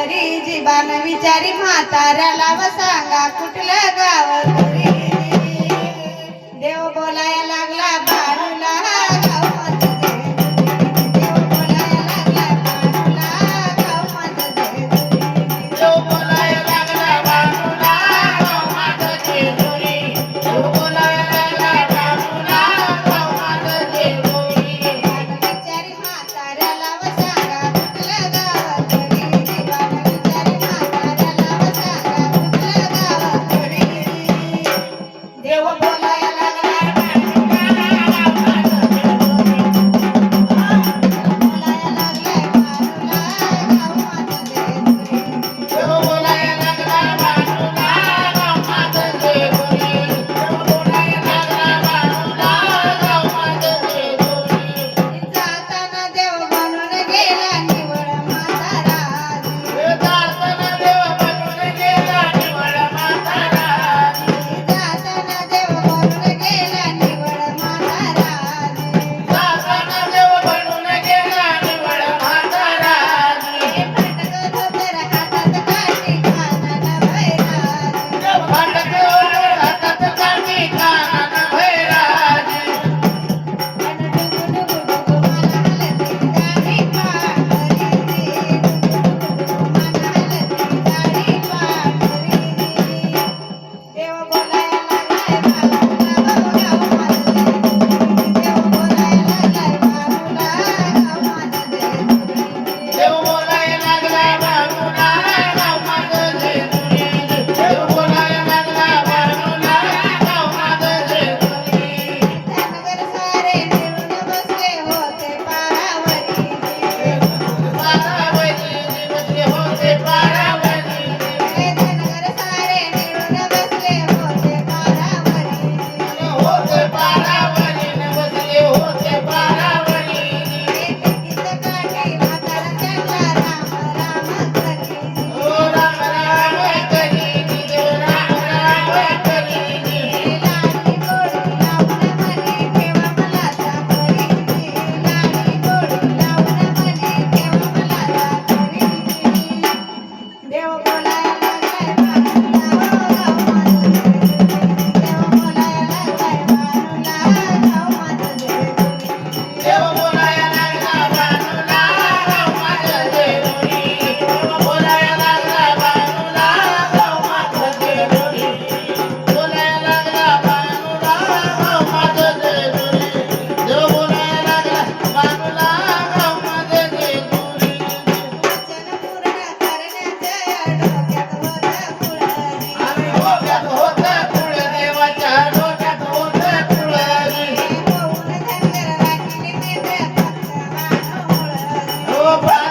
घरी जीवान विचारी म्हाताऱ्याला व सांगा कुठलं गाव घरी देव बोलाया लागला बाळूला गाव माझं जेजुरी देव बोलाया लागला बाळूला गाव माझं जेजुरी देव बोलाया लागला बाळूला गाव माझं जेजुरी देव बोलाया लागला बाळूला गाव माझं जेजुरी विचारी म्हाताऱ्याला व सांगा कुठलं गाव घरी जीवान विचारी म्हाताऱ्याला व सांगा कुठलं गाव घरी देव बोलाया लागला बोलाया लागलाय बाळूला गाव माझं जेजुरी देव बोलाया लागला बाळूला गाव माझं जेजुरी देव बोलाया लागला बाळूला गाव माझं जेजुरी जाताना देव बनून गेला निवळ म्हातारा जाताना देव बनून गेला निवळ म्हातारा जाताना देव बनून गेला निवळ म्हातारा जाताना देव बनून गेला निवळ म्हातारा फटकत होतर हातात काठी कानाला भैराज देव फाटक हातात काठी कानाला भैराज अन डुगु डुगु डुगु मला हलती दाढी पांढरी मला हलती दाढी पांढरी देव बोलाया लागलाय बाळूला गाव माझं जेजुरी देव बोलाया लागलाय बाळूला गाव माझं जेजुरी देव बोलाया लागला बाळूला गाव माझं जेजुरी देव बोलाया लागला बाळूला गाव माझं जेजुरी धनगर सारे मिळून बसले होते पारावरी पारावरी बसले होते पारावरी धनगर सारे मिळून बसले होते पारावरी होते पारावरी बसले होते पारावरी पिकीत काठी म्हातारा त्यांना राम राम करी ओ राम राम करी देव राम राम करी लाडी गोडी लावून म्हणे ठेवा मला साखरी लाडी गोडी लावून म्हणे ठेवा मला साखरी देव बोलाया लागलाय बाळूला गाव माझं जेजुरी देव बोलाया लागलाय बाळूला गाव माझं जेजुरी देव बोलाया लागला बाळूला गाव माझं जेजुरी देव बोलाया लागला बाळूला गाव माझं जेजुरी बोलाया लागला बाळूला गाव माझं जेजुरी देव बोलाया लागला बाळूला गाव माझं जेजुरी वचन पूर्ण करण्याच्या डोक्यात होतं कुळहरी आणि डोक्यात होतं कुळ देवाच्या डोक्यात होतं कुळहरी होऊन धनगर राखील मित्र फक्त मानवळहरी ओ